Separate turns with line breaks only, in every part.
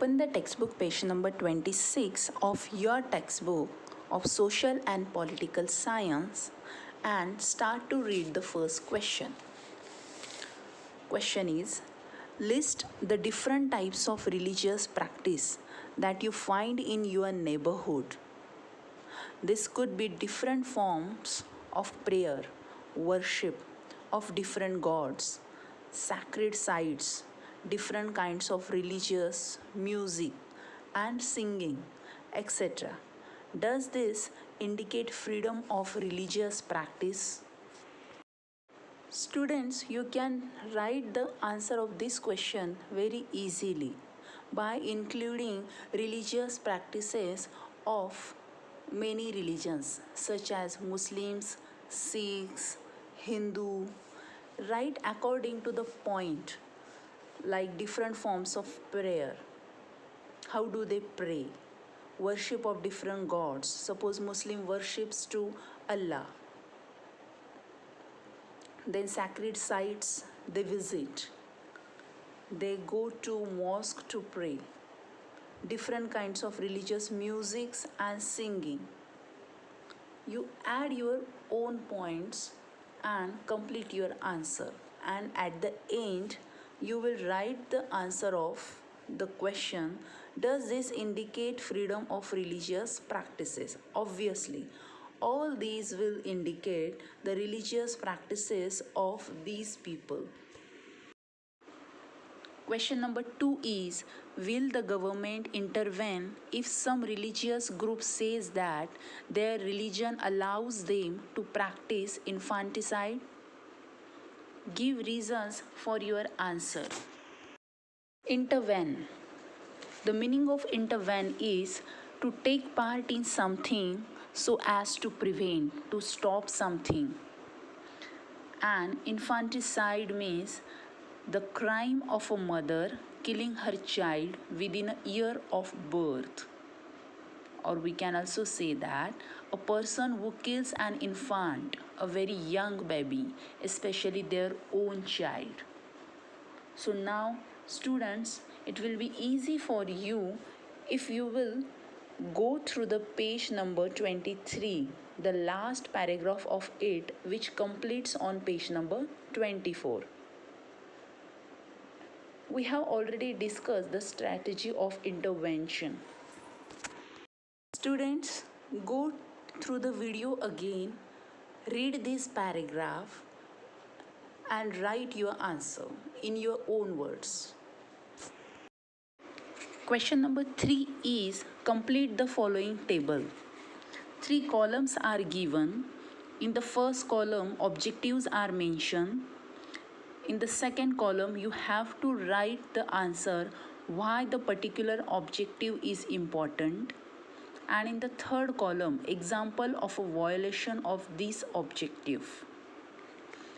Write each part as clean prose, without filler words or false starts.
Open the textbook page number 26 of your textbook of Social and Political Science and start to read the first question. Question is, list the different types of religious practice that you find in your neighborhood. This could be different forms of prayer, worship of different gods, sacred sites, different kinds of religious music and singing, etc. Does this indicate freedom of religious practice? Students, you can write the answer of this question very easily by including religious practices of many religions such as Muslims, Sikhs, Hindu. Write according to the point, like different forms of prayer. How do they pray? Worship of different gods. Suppose Muslim worships to Allah. Then sacred sites they visit. They go to mosque to pray. Different kinds of religious musics and singing. You add your own points and complete your answer. And at the end, you will write the answer of the question, does this indicate freedom of religious practices? Obviously, all these will indicate the religious practices of these people. Question number 2 is, will the government intervene if some religious group says that their religion allows them to practice infanticide? Give reasons for your answer. Intervene. The meaning of intervene is to take part in something so as to prevent, to stop something. And infanticide means the crime of a mother killing her child within a year of birth. Or we can also say that a person who kills an infant, a very young baby, especially their own child. So now, students, it will be easy for you if you will go through the page number 23, the last paragraph of it, which completes on page number 24. We have already discussed the strategy of intervention. Students, go through the video again, read this paragraph and write your answer in your own words. Question number 3 is, complete the following table. 3 columns are given. In the first column, objectives are mentioned. In the second column, you have to write the answer why the particular objective is important. And in the third column, example of a violation of this objective.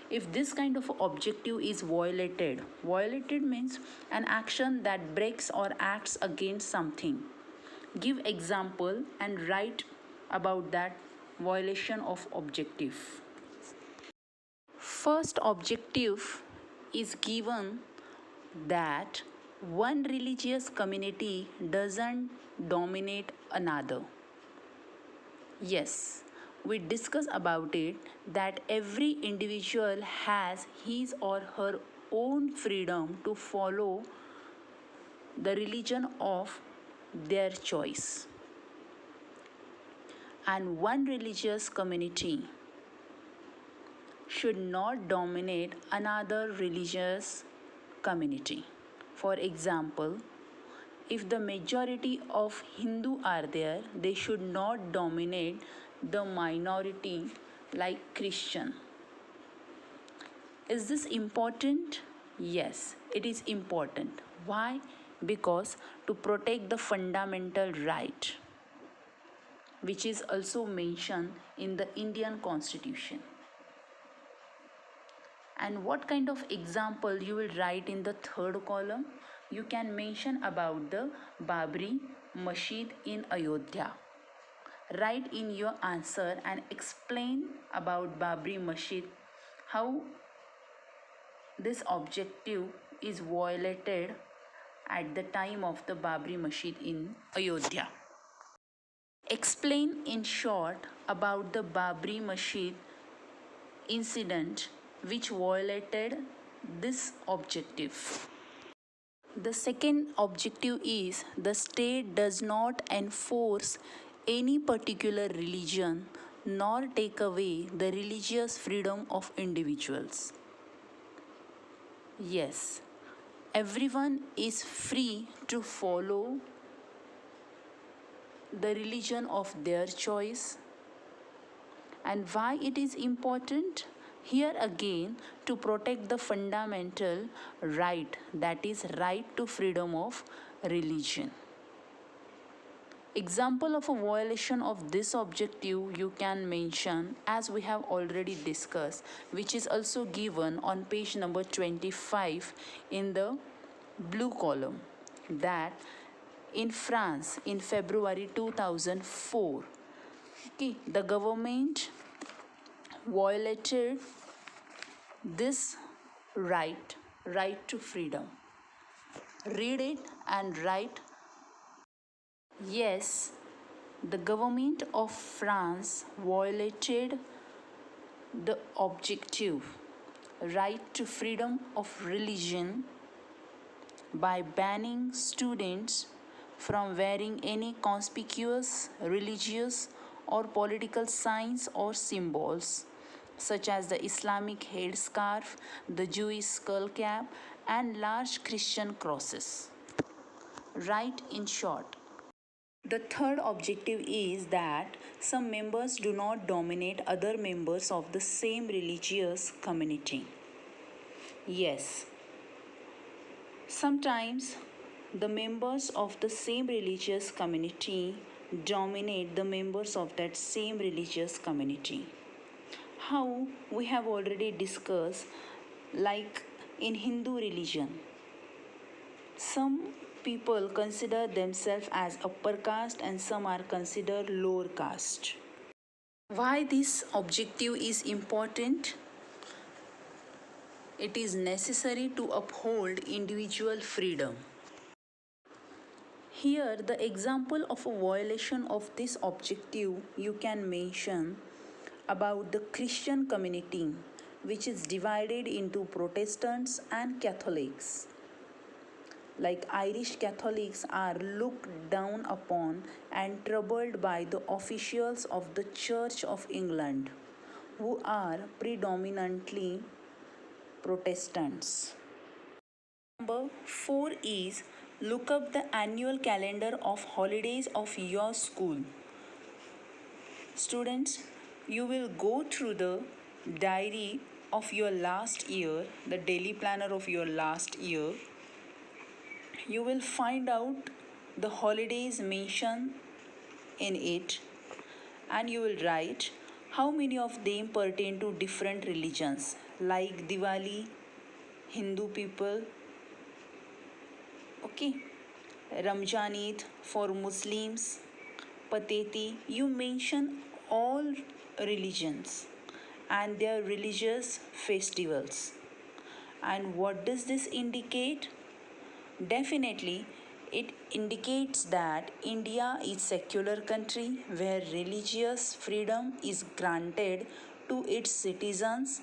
If this kind of objective is violated means an action that breaks or acts against something. Give example and write about that violation of objective. First objective is given that one religious community doesn't dominate another. Yes, we discuss about it that every individual has his or her own freedom to follow the religion of their choice. And one religious community should not dominate another religious community. For example, if the majority of Hindu are there, they should not dominate the minority like Christian. Is this important? Yes, it is important. Why? Because to protect the fundamental right, which is also mentioned in the Indian Constitution. And what kind of example you will write in the third column? You can mention about the Babri Masjid in Ayodhya. Write in your answer and explain about Babri Masjid, how this objective is violated at the time of the Babri Masjid in Ayodhya. Explain in short about the Babri Masjid incident which violated this objective. The second objective is the state does not enforce any particular religion nor take away the religious freedom of individuals. Yes, everyone is free to follow the religion of their choice. And why it is important? Here again, to protect the fundamental right, that is right to freedom of religion. Example of a violation of this objective you can mention, as we have already discussed, which is also given on page number 25 in the blue column, that in France in February 2004, the government violated this right to freedom. Read it and write. Yes, the government of France violated the objective right to freedom of religion by banning students from wearing any conspicuous religious or political signs or symbols such as the Islamic headscarf, the Jewish skull cap, and large Christian crosses. Right, in short. The third objective is that some members do not dominate other members of the same religious community. Yes, sometimes the members of the same religious community dominate the members of that same religious community. How? We have already discussed, like in Hindu religion, some people consider themselves as upper caste and some are considered lower caste. Why this objective is important? It is necessary to uphold individual freedom. Here, the example of a violation of this objective you can mention about the Christian community, which is divided into Protestants and Catholics. Like Irish Catholics are looked down upon and troubled by the officials of the Church of England, who are predominantly Protestants. Number 4 is look up the annual calendar of holidays of your school. Students, you will go through the diary of your last year, the daily planner of your last year. You will find out the holidays mentioned in it, and you will write how many of them pertain to different religions, like Diwali, Hindu people, Ramjan Eid for Muslims, Pateti. You mention all religions and their religious festivals. And what does this indicate? Definitely, it indicates that India is a secular country where religious freedom is granted to its citizens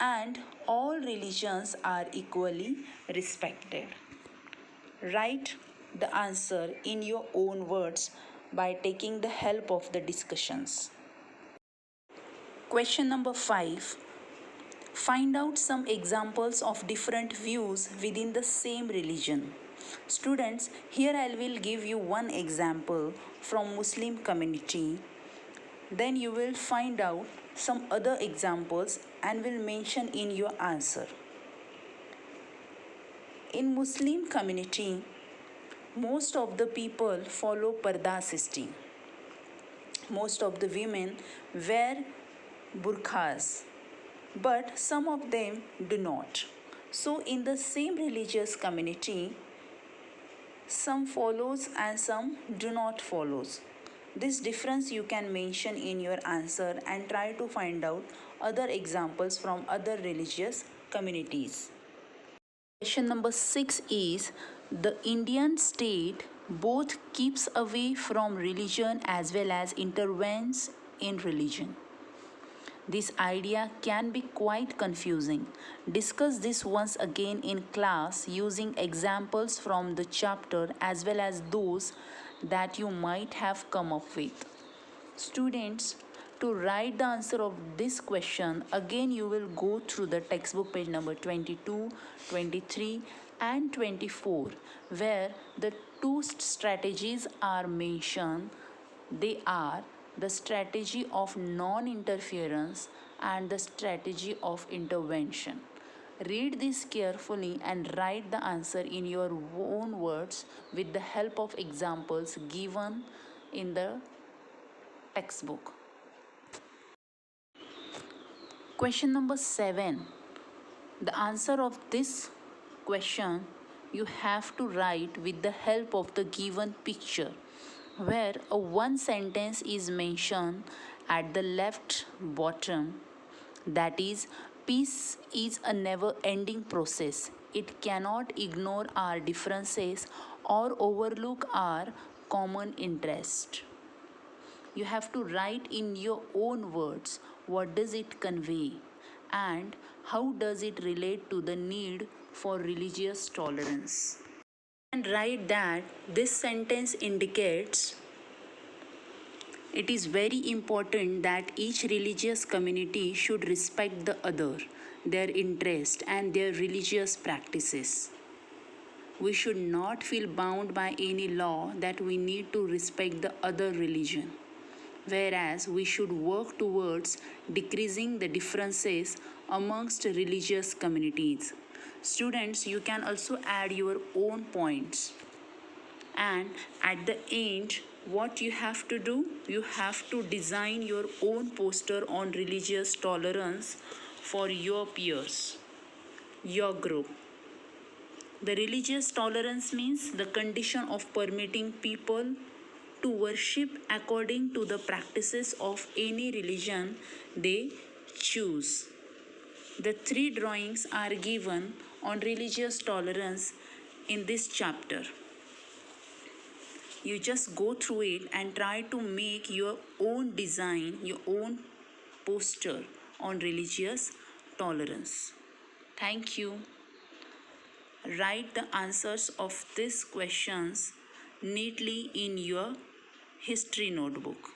and all religions are equally respected. Write the answer in your own words by taking the help of the discussions. Question number 5. Find out some examples of different views within the same religion. Students, here I will give you one example from Muslim community. Then you will find out some other examples and will mention in your answer. In Muslim community, most of the people follow parda system. Most of the women wear burqas, but some of them do not. So in the same religious community, some follows and some do not follows. This difference you can mention in your answer and try to find out other examples from other religious communities. Question number 6 is The Indian state both keeps away from religion as well as intervenes in religion. This idea can be quite confusing. Discuss this once again in class using examples from the chapter as well as those that you might have come up with. Students, to write the answer of this question, again you will go through the textbook page number 22, 23 and 24 where the two strategies are mentioned. They are the strategy of non-interference and the strategy of intervention. Read this carefully and write the answer in your own words with the help of examples given in the textbook. Question number 7. The answer of this question you have to write with the help of the given picture where a one sentence is mentioned at the left bottom, that is, peace is a never ending process. It cannot ignore our differences or overlook our common interest. You have to write in your own words what does it convey and how does it relate to the need for religious tolerance. And write that this sentence indicates it is very important that each religious community should respect the other, their interest and their religious practices. We should not feel bound by any law that we need to respect the other religion, whereas we should work towards decreasing the differences amongst religious communities. Students, you can also add your own points. And at the end, what you have to do? You have to design your own poster on religious tolerance for your peers, your group. The religious tolerance means the condition of permitting people to worship according to the practices of any religion they choose. The 3 drawings are given on religious tolerance in this chapter. You just go through it and try to make your own design, your own poster on religious tolerance. Thank you. Write the answers of these questions neatly in your history notebook.